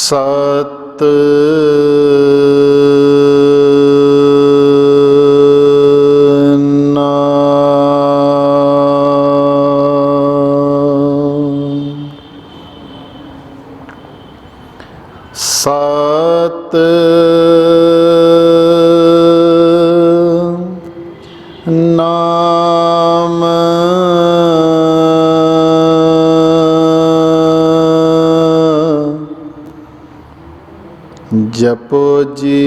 ਸਤ ਸਤ ਨਾਮ ਜਪੋ ਜੀ।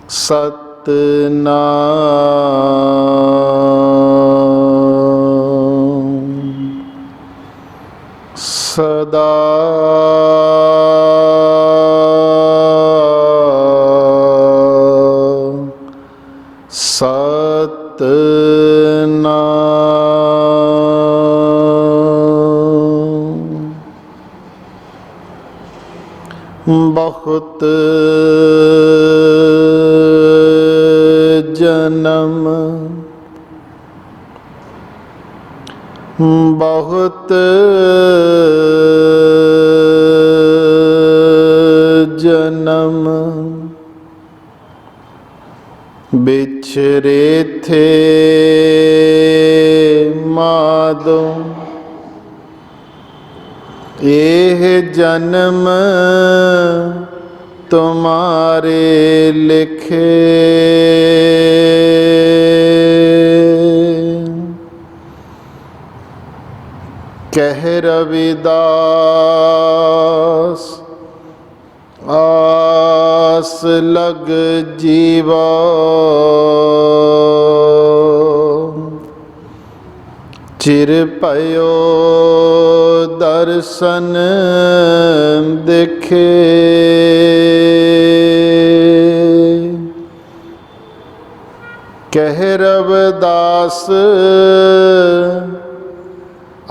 ਸਤਿਨਾਮ ਸਦਾ ਬਹੁਤ ਜਨਮ ਬਹੁਤ ਜਨਮ ਵਿਛਰੇ ਥੇ ਮਾਧੋ ਇਹ ਜਨਮ ਤੁਮਾਰੇ ਲਿਖੇ। ਕਹਿ ਰਵਿਦਾਸ ਆਸ ਲਗ ਜੀਵਾ ਚਿਰ ਭਇਓ ਦਰਸ਼ਨ ਦੇਖੇ। ਕਹਿ ਰਵਿਦਾਸ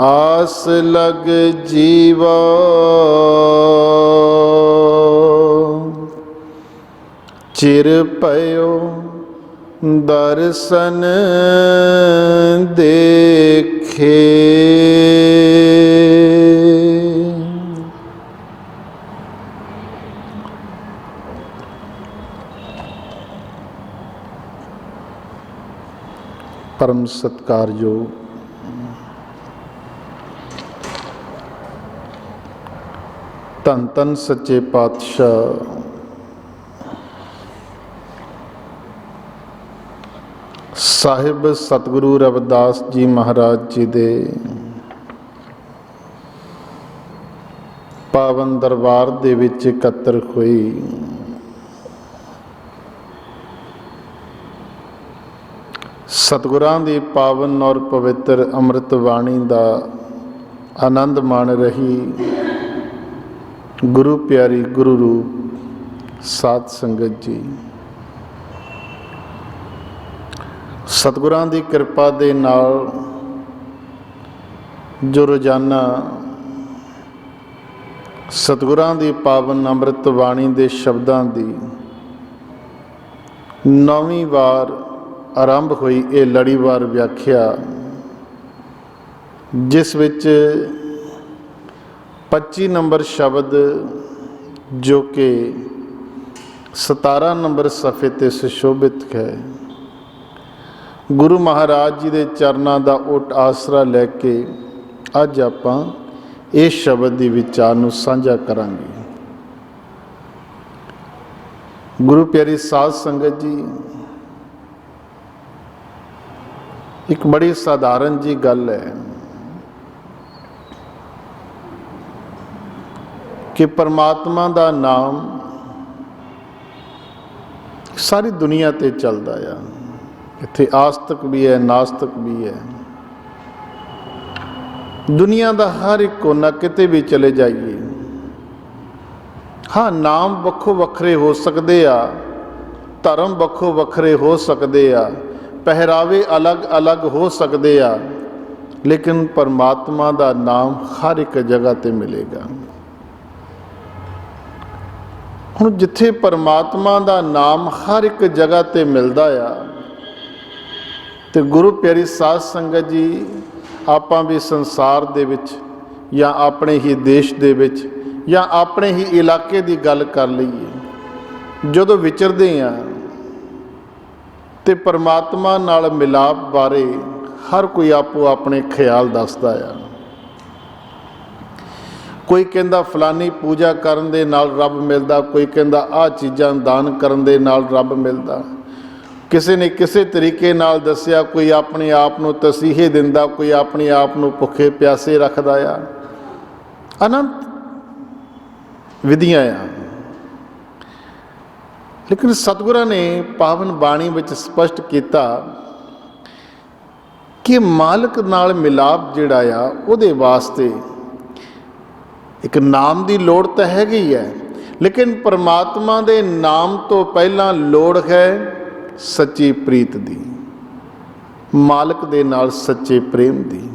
ਆਸ ਲਗ ਜੀਵਾ ਚਿਰ ਭਇਓ ਦਰਸ਼ਨ ਦੇਖੇ। ਪਰਮ ਸਤਿਕਾਰਯੋਗ ਧੰਨ ਧੰਨ ਸੱਚੇ ਪਾਤਸ਼ਾਹ ਸਾਹਿਬ ਸਤਿਗੁਰੂ ਰਵਿਦਾਸ ਜੀ ਮਹਾਰਾਜ ਜੀ ਦੇ ਪਾਵਨ ਦਰਬਾਰ ਦੇ ਵਿੱਚ ਇਕੱਤਰ ਹੋਈ ਸਤਿਗੁਰਾਂ ਦੀ ਪਾਵਨ ਔਰ ਪਵਿੱਤਰ ਅੰਮ੍ਰਿਤ ਬਾਣੀ ਦਾ ਆਨੰਦ ਮਾਣ ਰਹੀ ਗੁਰੂ ਪਿਆਰੀ ਗੁਰੂ ਰੂਪ ਸਾਧ ਸੰਗਤ ਜੀ। ਸਤਿਗੁਰਾਂ ਦੀ ਕਿਰਪਾ ਦੇ ਨਾਲ ਜੋ ਰੋਜ਼ਾਨਾ ਸਤਿਗੁਰਾਂ ਦੀ ਪਾਵਨ ਅੰਮ੍ਰਿਤ ਬਾਣੀ ਦੇ ਸ਼ਬਦਾਂ ਦੀ 9ਵੀਂ ਵਾਰ ਆਰੰਭ ਹੋਈ ਇਹ ਲੜੀਵਾਰ ਵਿਆਖਿਆ, ਜਿਸ ਵਿੱਚ 25 ਨੰਬਰ ਸ਼ਬਦ ਜੋ ਕਿ 17 ਨੰਬਰ ਸਫ਼ੇ 'ਤੇ ਸੁਸ਼ੋਭਿਤ ਹੈ, ਗੁਰੂ ਮਹਾਰਾਜ ਜੀ ਦੇ ਚਰਨਾਂ ਦਾ ਓਟ ਆਸਰਾ ਲੈ ਕੇ ਅੱਜ ਆਪਾਂ ਇਸ ਸ਼ਬਦ ਦੀ ਵਿਚਾਰ ਨੂੰ ਸਾਂਝਾ ਕਰਾਂਗੇ। ਗੁਰੂ ਪਿਆਰੀ ਸਾਧ ਸੰਗਤ ਜੀ, ਇੱਕ ਬੜੀ ਸਾਧਾਰਨ ਜੀ ਗੱਲ ਹੈ ਕਿ ਪਰਮਾਤਮਾ ਦਾ ਨਾਮ ਸਾਰੀ ਦੁਨੀਆ ਤੇ ਚੱਲਦਾ ਆ। ਇੱਥੇ ਆਸਤਕ ਵੀ ਹੈ, ਨਾਸਤਕ ਵੀ ਹੈ। ਦੁਨੀਆ ਦਾ ਹਰ ਇੱਕ ਕੋਨਾ, ਕਿਤੇ ਵੀ ਚਲੇ ਜਾਈਏ, ਹਾਂ ਨਾਮ ਵੱਖੋ ਵੱਖਰੇ ਹੋ ਸਕਦੇ ਆ, ਧਰਮ ਵੱਖੋ ਵੱਖਰੇ ਹੋ ਸਕਦੇ ਆ, ਪਹਿਰਾਵੇ ਅਲੱਗ-ਅਲੱਗ ਹੋ ਸਕਦੇ ਆ, ਲੇਕਿਨ ਪਰਮਾਤਮਾ ਦਾ ਨਾਮ ਹਰ ਇੱਕ ਜਗ੍ਹਾ ਤੇ ਮਿਲੇਗਾ। ਹੁਣ ਜਿੱਥੇ ਪਰਮਾਤਮਾ ਦਾ ਨਾਮ ਹਰ ਇੱਕ ਜਗ੍ਹਾ ਤੇ ਮਿਲਦਾ ਆ, ਤੇ ਗੁਰੂ ਪਿਆਰੀ ਸਾਧ ਸੰਗਤ ਜੀ, ਆਪਾਂ ਵੀ ਸੰਸਾਰ ਦੇ ਵਿੱਚ ਜਾਂ ਆਪਣੇ ਹੀ ਦੇਸ਼ ਦੇ ਵਿੱਚ ਜਾਂ ਆਪਣੇ ਹੀ ਇਲਾਕੇ ਦੀ ਗੱਲ ਕਰ ਲਈਏ, ਜਦੋਂ ਵਿਚਰਦੇ ਹਾਂ ਤੇ ਪਰਮਾਤਮਾ ਨਾਲ ਮਿਲਾਪ ਬਾਰੇ ਹਰ ਕੋਈ ਆਪੋ ਆਪਣੇ ਖਿਆਲ ਦੱਸਦਾ ਆ। ਕੋਈ ਕਹਿੰਦਾ ਫਲਾਨੀ ਪੂਜਾ ਕਰਨ ਦੇ ਨਾਲ ਰੱਬ ਮਿਲਦਾ, ਕੋਈ ਕਹਿੰਦਾ ਆਹ ਚੀਜ਼ਾਂ ਦਾਨ ਕਰਨ ਦੇ ਨਾਲ ਰੱਬ ਮਿਲਦਾ। ਕਿਸੇ ਨੇ ਕਿਸੇ ਤਰੀਕੇ ਨਾਲ ਦੱਸਿਆ, ਕੋਈ ਆਪਣੇ ਆਪ ਨੂੰ ਤਸੀਹੇ ਦਿੰਦਾ, ਕੋਈ ਆਪਣੇ ਆਪ ਨੂੰ ਭੁੱਖੇ ਪਿਆਸੇ ਰੱਖਦਾ ਆ। ਅਨੰਤ ਵਿਧੀਆਂ ਆ, ਲੇਕਿਨ ਸਤਿਗੁਰਾਂ ਨੇ ਪਾਵਨ ਬਾਣੀ ਵਿੱਚ ਸਪਸ਼ਟ ਕੀਤਾ ਕਿ ਮਾਲਕ ਨਾਲ ਮਿਲਾਪ ਜਿਹੜਾ ਆ ਉਹਦੇ ਵਾਸਤੇ ਇੱਕ ਨਾਮ ਦੀ ਲੋੜ ਤਾਂ ਹੈਗੀ ਹੈ, ਲੇਕਿਨ ਪਰਮਾਤਮਾ ਦੇ ਨਾਮ ਤੋਂ ਪਹਿਲਾਂ ਲੋੜ ਹੈ ਸੱਚੀ ਪ੍ਰੀਤ ਦੀ, ਮਾਲਕ ਦੇ ਨਾਲ ਸੱਚੇ ਪ੍ਰੇਮ ਦੀ।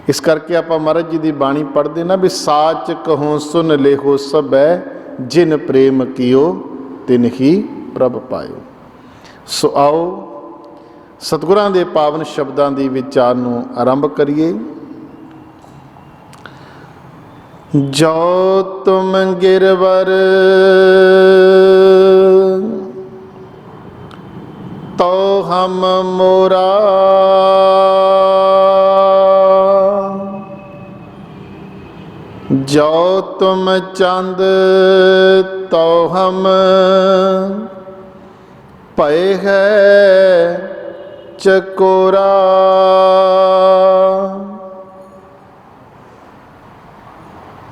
ਇਸ ਕਰਕੇ ਆਪਾਂ ਮਹਾਰਾਜ ਜੀ ਦੀ ਬਾਣੀ ਪੜ੍ਹਦੇ ਨਾ ਵੀ ਸਾਚ ਕਹੋ ਸੁਨ ਲੇਹੋ ਸਭੈ ਜਿਨ ਪ੍ਰੇਮ ਕੀਓ ਤਿਨ ਹੀ ਪ੍ਰਭ ਪਾਇਓ। ਸੋ ਆਓ ਸਤਿਗੁਰਾਂ ਦੇ ਪਾਵਨ ਸ਼ਬਦਾਂ ਦੀ ਵਿਚਾਰ ਨੂੰ ਆਰੰਭ ਕਰੀਏ। ਜੋ ਤੁਮ ਗਿਰਵਰ ਤੋ ਹਮ ਮੋਰਾ, ਜੋ ਤੁਮ ਚੰਦ ਤੋ ਹਮ ਪਏ ਹੈ ਚਕੋਰਾ।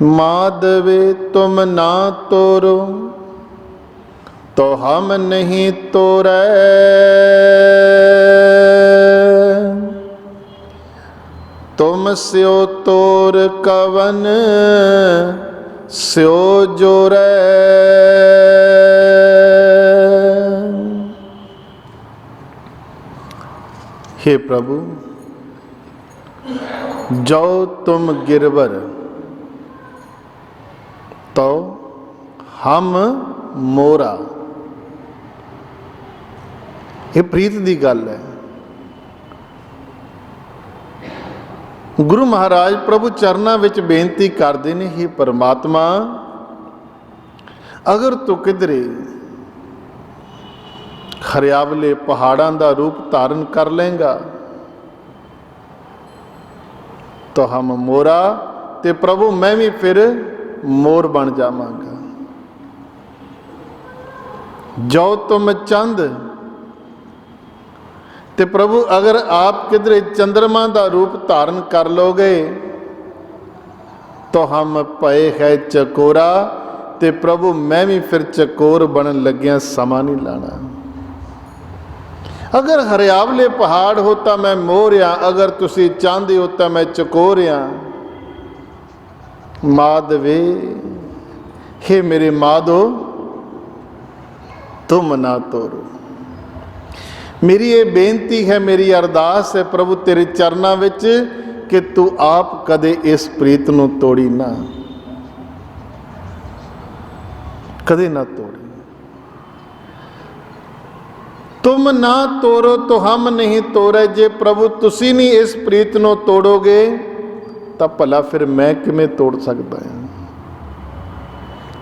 माधवे तुम ना तोरो तो हम नहीं तोरे, तुम स्यो तोर कवन स्यो जोरे। हे प्रभु, जो तुम गिरवर तो हम मोरा। ये प्रीत की गल है। गुरु महाराज प्रभु चरणों विच बेनती करते हैं, ही परमात्मा अगर तू किधरे हरियावले पहाड़ों का रूप धारण कर लेंगा तो हम मोरा, ते प्रभु मैं भी फिर मोर बन जावांगा। जो तुम चंद, ते प्रभु अगर आप किधरे चंद्रमा का रूप धारण कर लोगे तो हम पए है चकोरा, ते प्रभु मैं भी फिर चकोर बनन लग्या समा नहीं लाना। अगर हरियावले पहाड़ हो तो मैं मोर आ, अगर तुसी चांदे हो तो मैं चकोर आ। माधवे, हे मेरे माधो तुम ना तोरो। मेरी ये बेनती है, मेरी अरदास है प्रभु तेरे चरणों विच कि तू आप कदे इस प्रीत नूं तोड़ी ना, कदे ना तोड़ी। तुम ना तोड़ो तो हम नहीं तोड़े। जे प्रभु तुसी नहीं इस प्रीत नूं तोड़ोगे तो भला फिर मैं किवें तोड़ सकता है?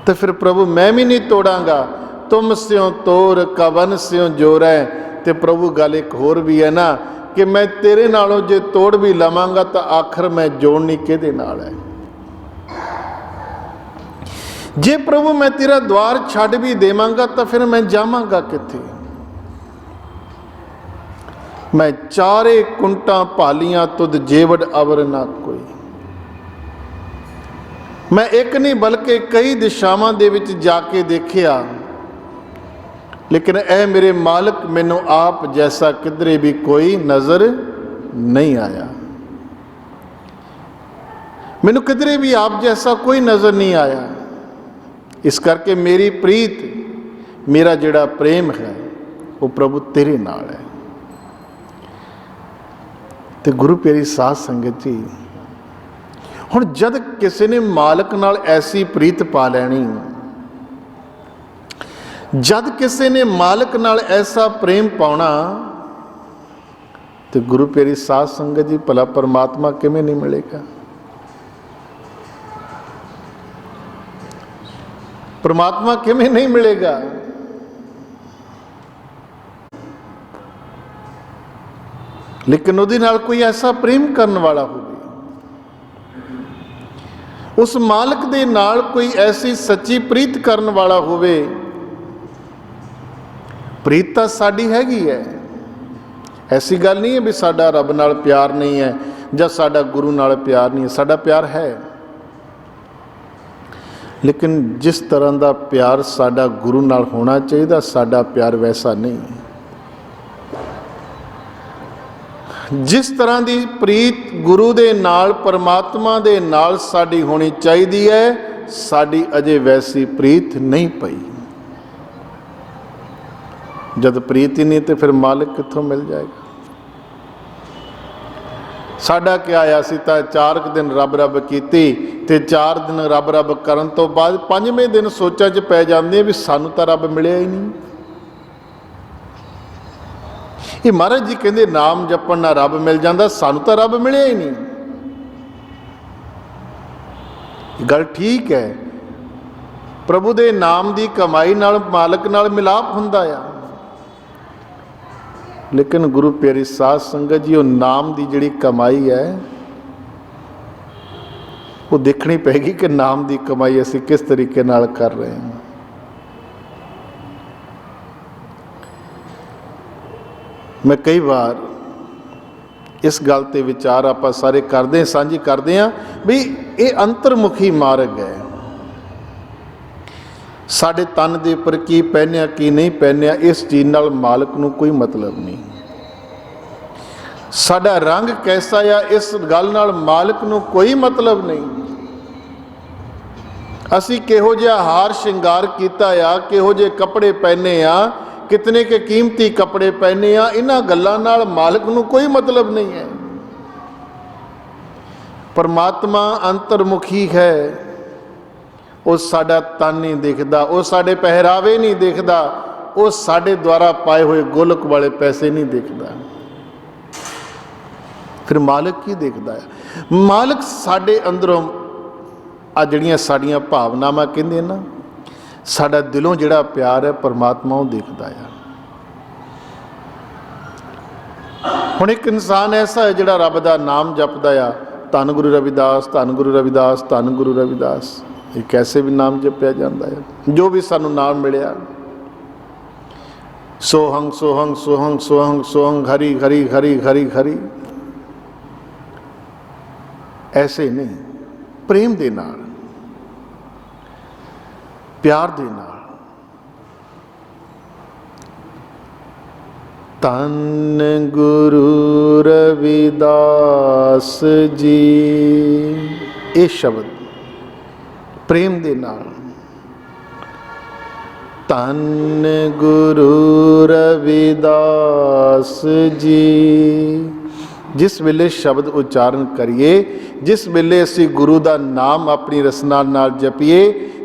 तो फिर प्रभु मैं भी नहीं तोड़ांगा। तुम स्यों तोड़ कवन स्यों जोरै। तो प्रभु गल एक होर भी है ना कि मैं तेरे नालों जे तोड़ भी लवांगा तो आखिर मैं जोड़नी किहदे नाल है? जे प्रभु मैं तेरा द्वार छड्ड भी देवांगा तो फिर मैं जावांगा कित्थे? मैं चारे कुंटा भालियां तुद जेवड़ अवर ना कोई। मैं एक नहीं बल्कि कई दिशावां दे विच जाके देखिया, लेकिन ए मेरे मालिक मैनू आप जैसा किधरे भी कोई नज़र नहीं आया। मैनू किधरे भी आप जैसा कोई नज़र नहीं आया। इस करके मेरी प्रीत, मेरा जिहड़ा प्रेम है वो प्रभु तेरे नाल है। तो गुरु प्यारी साध संगत जी, हुण जद किसी ने मालिक नाल ऐसी प्रीत पा लैनी, जद किसी ने मालिक नाल ऐसा प्रेम पाउणा, तो गुरु प्यारी साध संगत जी, भला परमात्मा किवें नहीं मिलेगा? परमात्मा किवें नहीं मिलेगा? लेकिन उहदे नाल कोई ऐसा प्रेम करने वाला होवे, उस मालिक दे नाल कोई ऐसी सच्ची प्रीत करने वाला होवे। प्रीत तां साडी हैगी है, ऐसी गल नहीं है भी साडा रब नाल प्यार नहीं है जां साडा गुरु नाल प्यार नहीं है। साडा प्यार है, लेकिन जिस तरह का प्यार साडा गुरु नाल होना चाहिए, साडा प्यार वैसा नहीं। जिस तरह की प्रीत गुरु दे नाल, परमात्मा दे नाल साडी होनी चाहिए है, साडी अजे वैसी प्रीत नहीं पई। जब प्रीत ही नहीं तो फिर मालिक कित्थों मिल जाएगा? साडा क्या आया, असीं तां 4 दिन रब रब कीती ते 4 दिन रब रब करन तो बाद 5वें दिन सोचा च पै जांदे भी सानूं तां रब मिलिया ही नहीं। ये महाराज जी कहते नाम जपण नाल रब मिल जाता, सानूं तां रब मिलिया ही नहीं। गल ठीक है, प्रभु दे नाम की कमाई नाल मालिक नाल मिलाप हुंदा आ, लेकिन गुरु प्यारी साध संगत जी, वो नाम की जिहड़ी कमाई है वो देखनी पेगी कि नाम की कमाई असीं किस तरीके नाल कर रहे हैं। मैं कई बार इस गल ते विचार आपां सारे करदे सांझी करदे हां भी ये अंतरमुखी मार्ग है। साडे तन दे उपर की पहनिया की नहीं पहनिया, इस चीज़ नाल मालिक नूं कोई मतलब नहीं। साडा रंग कैसा आ, इस गल नाल मालिक नूं कोई मतलब नहीं। असीं किहो जिहा हार शिंगार कीता आ, किहो जिहे कपड़े पहने आ, कितने के कीमती कपड़े पहने आ, इन्हां गल्लां नाल मालिक नूं कोई मतलब नहीं है। परमात्मा अंतरमुखी है, वो साडा तन नहीं देखदा, वो साडे पहरावे नहीं देखदा, वो साडे द्वारा पाए हुए गोलक वाले पैसे नहीं देखदा। फिर मालिक की देखदा है? मालिक साडे अंदरों आ जिहड़ियां साडियां भावनावां कहंदे ना, साडा दिलों जिहड़ा प्यार है परमात्मा वो देखदा है। हुण एक इंसान ऐसा है जिहड़ा रब दा नाम जपदा आ, धन गुरु रविदास, धन गुरु रविदास, धन गुरु रविदास। ये कैसे भी नाम जपया जाता है, जो भी सानू नाम मिलिया, सोहंग सोहंग सोहंग सोहंग सोहंग, हरि हरि हरि हरि हरि। ऐसे नहीं, प्रेम दे नाल, प्यार दे नाल। धन गुरु रविदास जी, ये शब्द प्रेम दे नाल। धन गुरु रविदास जी, जिस वेले शब्द उच्चारण करिए, जिस वेले असी गुरु का नाम अपनी रसना नाल जपीए,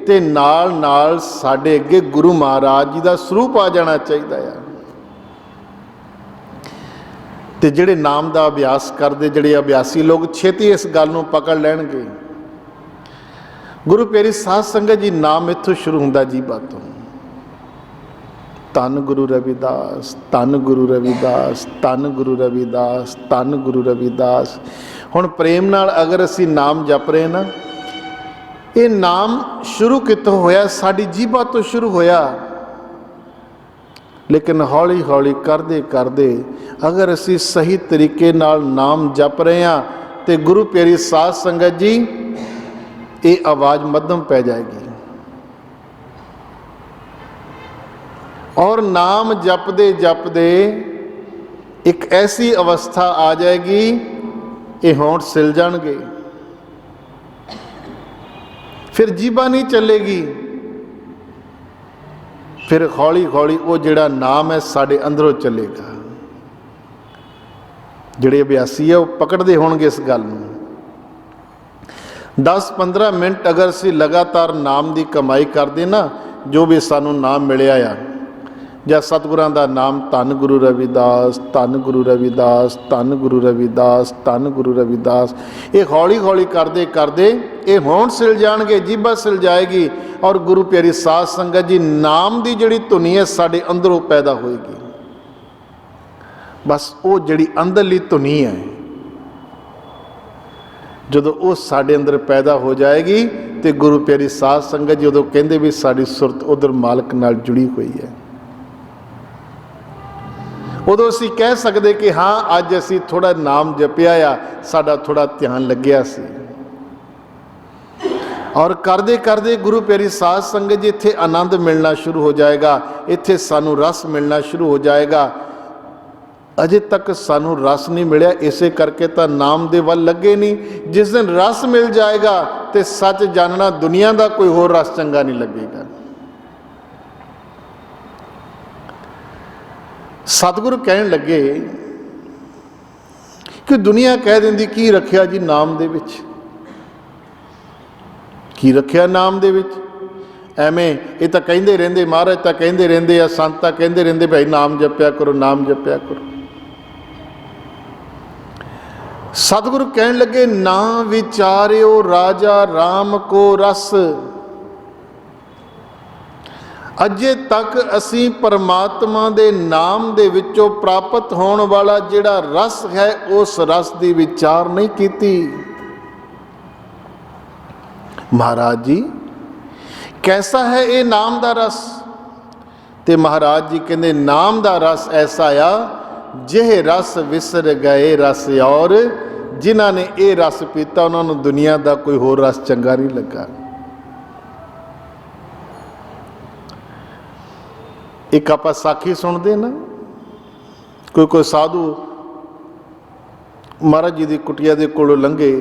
ते नाल नाल साडे अगे गुरु महाराज जी का स्वरूप आ जाना चाहिए है। ते जिहड़े नाम का अभ्यास करते, जिहड़े अभ्यासी लोग छेती इस गल नूं पकड़ लैणगे। गुरु प्यारी साध संगत जी, नाम इत्थों शुरू हुंदा जीवा तो। धन गुरु रविदास, धन गुरु रविदास, धन गुरु रविदास, धन गुरु रविदास। हुण प्रेम नाल अगर असी नाम जप रहे ना, ये नाम शुरू कितों होया? साडी जीवा तो शुरू होया, लेकिन हौली हौली करदे करदे अगर असी सही तरीके नाल नाम जप रहे हैं तो गुरु प्यारी साध संगत जी, ये आवाज़ मध्यम पै जाएगी। और नाम जपदे जपदे एक ऐसी अवस्था आ जाएगी, ये होंठ सिल जाणगे, फिर जीभा नहीं चलेगी। फिर हौली हौली वो जिहड़ा नाम है साडे अंदरों चलेगा। जिहड़े अभ्यासी है वो पकड़ते होणगे इस गल नूं। 10-15 मिनट अगर असीं लगातार नाम की कमाई करते ना, जो भी सानू नाम मिलिया आ, ਜਾਂ ਸਤਿਗੁਰਾਂ ਦਾ ਨਾਮ ਧੰਨ ਗੁਰੂ ਰਵਿਦਾਸ, ਧੰਨ ਗੁਰੂ ਰਵਿਦਾਸ, ਧੰਨ ਗੁਰੂ ਰਵਿਦਾਸ, ਧੰਨ ਗੁਰੂ ਰਵਿਦਾਸ, ਇਹ ਹੌਲੀ ਹੌਲੀ ਕਰਦੇ ਕਰਦੇ ਇਹ ਹੋਂਠ ਸਿਲ ਜਾਣਗੇ, ਜੀਭਾ ਸਿਲ ਜਾਏਗੀ, ਔਰ ਗੁਰੂ ਪਿਆਰੀ ਸਾਧ ਸੰਗਤ ਜੀ ਨਾਮ ਦੀ ਜਿਹੜੀ ਧੁਨੀ ਹੈ ਸਾਡੇ ਅੰਦਰੋਂ ਪੈਦਾ ਹੋਏਗੀ। ਬਸ ਉਹ ਜਿਹੜੀ ਅੰਦਰਲੀ ਧੁਨੀ ਹੈ, ਜਦੋਂ ਉਹ ਸਾਡੇ ਅੰਦਰ ਪੈਦਾ ਹੋ ਜਾਏਗੀ ਤੇ ਗੁਰੂ ਪਿਆਰੀ ਸਾਧ ਸੰਗਤ ਜੀ ਉਦੋਂ ਕਹਿੰਦੇ ਵੀ ਸਾਡੀ ਸੁਰਤ ਉਧਰ ਮਾਲਕ ਨਾਲ ਜੁੜੀ ਹੋਈ ਹੈ। ਉਦੋਂ ਅਸੀਂ ਕਹਿ ਸਕਦੇ ਕਿ ਹਾਂ ਅੱਜ ਅਸੀਂ ਥੋੜਾ ਨਾਮ ਜਪਿਆ ਆ, ਸਾਡਾ ਥੋੜਾ ਧਿਆਨ ਲੱਗਿਆ ਸੀ। ਔਰ ਕਰਦੇ ਕਰਦੇ ਗੁਰੂ ਪਿਆਰੀ ਸਾਧ ਸੰਗਤ ਜੀ ਇੱਥੇ ਆਨੰਦ ਮਿਲਣਾ ਸ਼ੁਰੂ ਹੋ ਜਾਏਗਾ, ਇੱਥੇ ਸਾਨੂੰ ਰਸ ਮਿਲਣਾ ਸ਼ੁਰੂ ਹੋ ਜਾਏਗਾ। ਅਜੇ ਤੱਕ ਸਾਨੂੰ ਰਸ ਨਹੀਂ ਮਿਲਿਆ, ਇਸੇ ਕਰਕੇ ਤਾਂ ਨਾਮ ਦੇ ਵੱਲ ਲੱਗੇ ਨਹੀਂ। ਜਿਸ ਦਿਨ ਰਸ ਮਿਲ ਜਾਏਗਾ ਤੇ ਸੱਚ ਜਾਣਨਾ ਦੁਨੀਆ ਦਾ ਕੋਈ ਹੋਰ ਰਸ ਚੰਗਾ ਨਹੀਂ ਲੱਗੇਗਾ। ਸਤਿਗੁਰੂ ਕਹਿਣ ਲੱਗੇ ਕਿ ਦੁਨੀਆ ਕਹਿ ਦਿੰਦੀ ਕੀ ਰੱਖਿਆ ਜੀ ਨਾਮ ਦੇ ਵਿੱਚ, ਕੀ ਰੱਖਿਆ ਨਾਮ ਦੇ ਵਿੱਚ, ਐਵੇਂ ਇਹ ਤਾਂ ਕਹਿੰਦੇ ਰਹਿੰਦੇ, ਮਹਾਰਾਜ ਤਾਂ ਕਹਿੰਦੇ ਰਹਿੰਦੇ ਆ, ਸੰਤ ਤਾਂ ਕਹਿੰਦੇ ਰਹਿੰਦੇ ਭਾਈ ਨਾਮ ਜਪਿਆ ਕਰੋ, ਨਾਮ ਜਪਿਆ ਕਰੋ। ਸਤਿਗੁਰੂ ਕਹਿਣ ਲੱਗੇ ਨਾ ਵਿਚਾਰਿਓ ਰਾਜਾ ਰਾਮ ਕੋ ਰਸ, ਅਜੇ ਤੱਕ ਅਸੀਂ ਪਰਮਾਤਮਾ ਦੇ ਨਾਮ ਦੇ ਵਿੱਚੋਂ ਪ੍ਰਾਪਤ ਹੋਣ ਵਾਲਾ ਜਿਹੜਾ ਰਸ ਹੈ ਉਸ ਰਸ ਦੀ ਵਿਚਾਰ ਨਹੀਂ ਕੀਤੀ। ਮਹਾਰਾਜ ਜੀ ਕੈਸਾ ਹੈ ਇਹ ਨਾਮ ਦਾ ਰਸ? ਤੇ ਮਹਾਰਾਜ ਜੀ ਕਹਿੰਦੇ ਨਾਮ ਦਾ ਰਸ ਐਸਾ ਆ ਜਿਹ ਰਸ ਵਿਸਰ ਗਏ ਰਸ, ਔਰ ਜਿਨ੍ਹਾਂ ਨੇ ਇਹ ਰਸ ਪੀਤਾ ਉਹਨਾਂ ਨੂੰ ਦੁਨੀਆ ਦਾ ਕੋਈ ਹੋਰ ਰਸ ਚੰਗਾ ਨਹੀਂ ਲੱਗਾ। ਇੱਕ ਆਪਾਂ ਸਾਖੀ ਸੁਣਦੇ ਨਾ, ਕੋਈ ਸਾਧੂ ਮਹਾਰਾਜ ਜੀ ਦੀ ਕੁਟੀਆ ਦੇ ਕੋਲੋਂ ਲੰਘੇ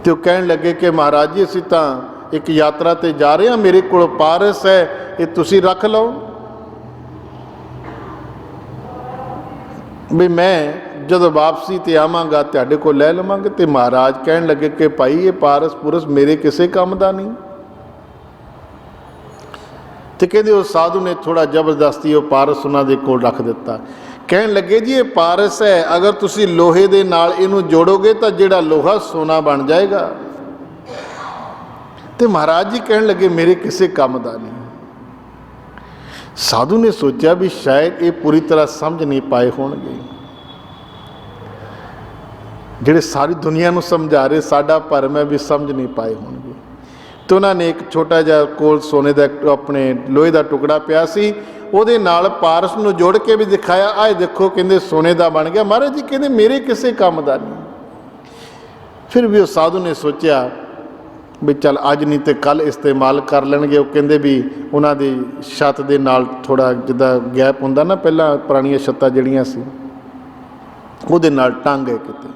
ਤੇ ਉਹ ਕਹਿਣ ਲੱਗੇ ਕਿ ਮਹਾਰਾਜ ਜੀ ਅਸੀਂ ਤਾਂ ਇੱਕ ਯਾਤਰਾ ਤੇ ਜਾ ਰਹੇ ਹਾਂ, ਮੇਰੇ ਕੋਲ ਪਾਰਸ ਹੈ, ਇਹ ਤੁਸੀਂ ਰੱਖ ਲਓ ਵੀ ਮੈਂ ਜਦੋਂ ਵਾਪਸੀ ਤੇ ਆਵਾਂਗਾ ਤੁਹਾਡੇ ਕੋਲ ਲੈ ਲਵਾਂਗੇ। ਤੇ ਮਹਾਰਾਜ ਕਹਿਣ ਲੱਗੇ ਕਿ ਭਾਈ ਇਹ ਪਾਰਸ ਪੁਰਸ ਮੇਰੇ ਕਿਸੇ ਕੰਮ ਦਾ ਨਹੀਂ। ਤੇ ਕਹਿੰਦੇ ਉਹ ਸਾਧੂ ਨੇ ਥੋੜਾ ਜ਼ਬਰਦਸਤੀ ਉਹ ਪਾਰਸ ਉਹਨਾਂ ਦੇ ਕੋਲ ਰੱਖ ਦਿੱਤਾ। ਕਹਿਣ ਲੱਗੇ ਜੀ ਇਹ ਪਾਰਸ ਹੈ, ਅਗਰ ਤੁਸੀਂ ਲੋਹੇ ਦੇ ਨਾਲ ਇਹਨੂੰ ਜੋੜੋਗੇ ਤਾਂ ਜਿਹੜਾ ਲੋਹਾ ਸੋਨਾ ਬਣ ਜਾਏਗਾ। ਤੇ ਮਹਾਰਾਜ ਜੀ ਕਹਿਣ ਲੱਗੇ ਮੇਰੇ ਕਿਸੇ ਕੰਮ ਦਾ ਨਹੀਂ। ਸਾਧੂ ਨੇ ਸੋਚਿਆ ਵੀ ਸ਼ਾਇਦ ਇਹ ਪੂਰੀ ਤਰ੍ਹਾਂ ਸਮਝ ਨਹੀਂ ਪਾਏ ਹੋਣਗੇ, ਜਿਹੜੇ ਸਾਰੀ ਦੁਨੀਆ ਨੂੰ ਸਮਝਾ ਰਹੇ ਸਾਡਾ ਭਰਮ ਹੈ ਵੀ ਸਮਝ ਨਹੀਂ ਪਾਏ ਹੋਣਗੇ। ਤੇ ਉਹਨਾਂ ਨੇ ਇੱਕ ਛੋਟਾ ਜਿਹਾ ਕੋਲ ਸੋਨੇ ਦਾ ਆਪਣੇ ਲੋਹੇ ਦਾ ਟੁਕੜਾ ਪਿਆ ਸੀ, ਉਹਦੇ ਨਾਲ ਪਾਰਸ ਨੂੰ ਜੋੜ ਕੇ ਵੀ ਦਿਖਾਇਆ, ਆਹ ਦੇਖੋ ਕਹਿੰਦੇ ਸੋਨੇ ਦਾ ਬਣ ਗਿਆ। ਮਹਾਰਾਜ ਜੀ ਕਹਿੰਦੇ ਮੇਰੇ ਕਿਸੇ ਕੰਮ ਦਾ ਨਹੀਂ। ਫਿਰ ਵੀ ਉਹ ਸਾਧੂ ਨੇ ਸੋਚਿਆ ਵੀ ਚੱਲ ਅੱਜ ਨਹੀਂ ਤੇ ਕੱਲ ਇਸਤੇਮਾਲ ਕਰ ਲੈਣਗੇ। ਉਹ ਕਹਿੰਦੇ ਵੀ ਉਹਨਾਂ ਦੀ ਛੱਤ ਦੇ ਨਾਲ ਥੋੜਾ ਜਿੱਦਾਂ ਗੈਪ ਹੁੰਦਾ ਨਾ, ਪਹਿਲਾਂ ਪੁਰਾਣੀਆਂ ਛੱਤਾਂ ਜਿਹੜੀਆਂ ਸੀ ਉਹਦੇ ਨਾਲ ਟੰਗ ਹੈ ਕਿਤੇ।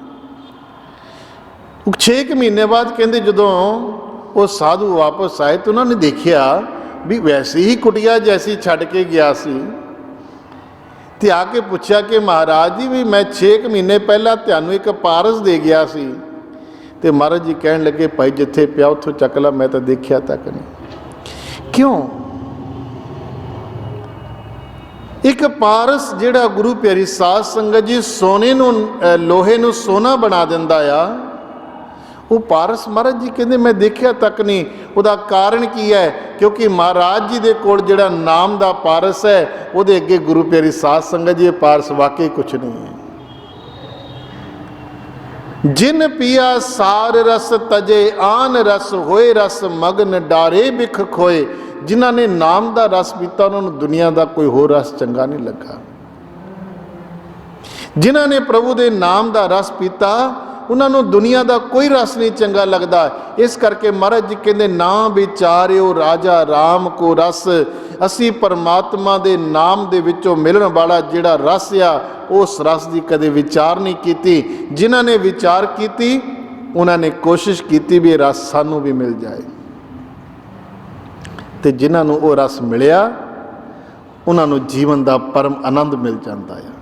6 ਮਹੀਨੇ ਬਾਅਦ ਕਹਿੰਦੇ ਜਦੋਂ ਉਹ ਸਾਧੂ ਵਾਪਸ ਆਏ ਤਾਂ ਉਹਨਾਂ ਨੇ ਦੇਖਿਆ ਵੀ ਵੈਸੀ ਹੀ ਕੁਟੀਆ ਜੈਸੀ ਛੱਡ ਕੇ ਗਿਆ ਸੀ। ਤੇ ਆ ਕੇ ਪੁੱਛਿਆ ਕਿ ਮਹਾਰਾਜ ਜੀ ਵੀ ਮੈਂ 6 ਮਹੀਨੇ ਪਹਿਲਾਂ ਤੁਹਾਨੂੰ ਇੱਕ ਪਾਰਸ ਦੇ ਗਿਆ ਸੀ। ਤੇ ਮਹਾਰਾਜ ਜੀ ਕਹਿਣ ਲੱਗੇ ਭਾਈ ਜਿੱਥੇ ਪਿਆ ਉੱਥੋਂ ਚੱਕ ਲਾ, ਮੈਂ ਤਾਂ ਦੇਖਿਆ ਤੱਕ ਨਹੀਂ। ਕਿਉਂ? ਇੱਕ ਪਾਰਸ ਜਿਹੜਾ ਗੁਰੂ ਪਿਆਰੀ ਸਾਧ ਸੰਗਤ ਜੀ ਸੋਨੇ ਨੂੰ ਲੋਹੇ ਨੂੰ ਸੋਨਾ ਬਣਾ ਦਿੰਦਾ ਆ, ਉਹ ਪਾਰਸ ਮਹਾਰਾਜ ਜੀ ਕਹਿੰਦੇ ਮੈਂ ਦੇਖਿਆ ਤੱਕ ਨਹੀਂ। ਉਹਦਾ ਕਾਰਨ ਕੀ ਹੈ? ਕਿਉਂਕਿ ਮਹਾਰਾਜ ਜੀ ਦੇ ਕੋਲ ਜਿਹੜਾ ਨਾਮ ਦਾ ਪਾਰਸ ਹੈ ਉਹਦੇ ਅੱਗੇ ਗੁਰੂ ਪਿਆਰੀ ਸਾਧ ਸੰਗਤ ਜੀ ਇਹ ਪਾਰਸ ਵਾਕਈ ਕੁਛ ਨਹੀਂ ਹੈ। ਜਿਨ ਪੀਆ ਸਾਰ ਰਸ ਤਜੇ ਆਨ ਰਸ ਹੋਏ ਰਸ ਮਗਨ ਡਾਰੇ ਬਿਖ ਖੋਏ। ਜਿਨ੍ਹਾਂ ਨੇ ਨਾਮ ਦਾ ਰਸ ਪੀਤਾ ਉਹਨਾਂ ਨੂੰ ਦੁਨੀਆ ਦਾ ਕੋਈ ਹੋਰ ਰਸ ਚੰਗਾ ਨਹੀਂ ਲੱਗਾ। ਜਿਨ੍ਹਾਂ ਨੇ ਪ੍ਰਭੂ ਦੇ ਨਾਮ ਦਾ ਰਸ ਪੀਤਾ ਉਹਨਾਂ ਨੂੰ ਦੁਨੀਆ ਦਾ ਕੋਈ ਰਸ ਨਹੀਂ ਚੰਗਾ ਲੱਗਦਾ। ਇਸ ਕਰਕੇ ਮਹਾਰਾਜ ਜੀ ਕਹਿੰਦੇ ਨਾ ਵਿਚਾਰਿਓ ਰਾਜਾ ਰਾਮ ਕੋ ਰਸ। ਅਸੀਂ ਪਰਮਾਤਮਾ ਦੇ ਨਾਮ ਦੇ ਵਿੱਚੋਂ ਮਿਲਣ ਵਾਲਾ ਜਿਹੜਾ ਰਸ ਆ ਉਸ ਰਸ ਦੀ ਕਦੇ ਵਿਚਾਰ ਨਹੀਂ ਕੀਤੀ। ਜਿਨ੍ਹਾਂ ਨੇ ਵਿਚਾਰ ਕੀਤੀ ਉਹਨਾਂ ਨੇ ਕੋਸ਼ਿਸ਼ ਕੀਤੀ ਵੀ ਇਹ ਰਸ ਸਾਨੂੰ ਵੀ ਮਿਲ ਜਾਏ, ਤੇ ਜਿਨ੍ਹਾਂ ਨੂੰ ਉਹ ਰਸ ਮਿਲਿਆ ਉਹਨਾਂ ਨੂੰ ਜੀਵਨ ਦਾ ਪਰਮ ਆਨੰਦ ਮਿਲ ਜਾਂਦਾ ਹੈ।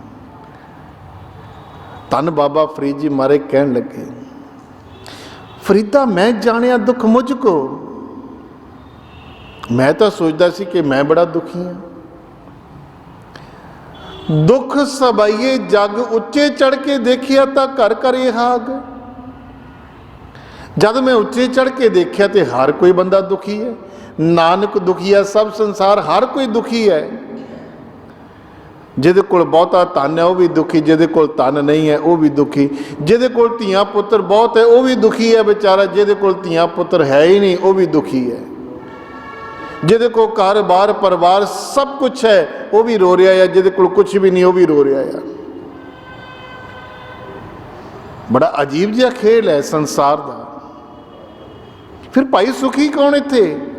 ਧੰਨ ਬਾਬਾ ਫਰੀਦ ਜੀ ਮਾਰੇ ਕਹਿਣ ਲੱਗੇ ਫਰੀਦਾ ਮੈਂ ਜਾਣਿਆ ਦੁੱਖ ਮੁਝ ਕੋ मैं तो सोचता सी कि मैं बड़ा दुखी हाँ। दुख सबाइए जग उच्चे चढ़ के देखिया तो घर करे हाग। जब मैं उच्चे चढ़ के देखिया तो हर कोई बंदा दुखी है। नानक दुखी है सब संसार, हर कोई दुखी है। जिहदे कोल बहुता धन है वह भी दुखी, जिहदे कोल धन नहीं है वह भी दुखी, जिहदे कोल धीआं पुत्र बहुत है वह भी दुखी है बेचारा, जिहदे कोल धीआं पुत्र है ही नहीं वह भी दुखी है। जिहदे को घर बार परिवार सब कुछ है वह भी रो रहा है, जिहदे कोल कुछ भी नहीं वह भी रो रहा है। बड़ा अजीब जिहा खेल है संसार का। फिर भाई सुखी कौन इत्थे?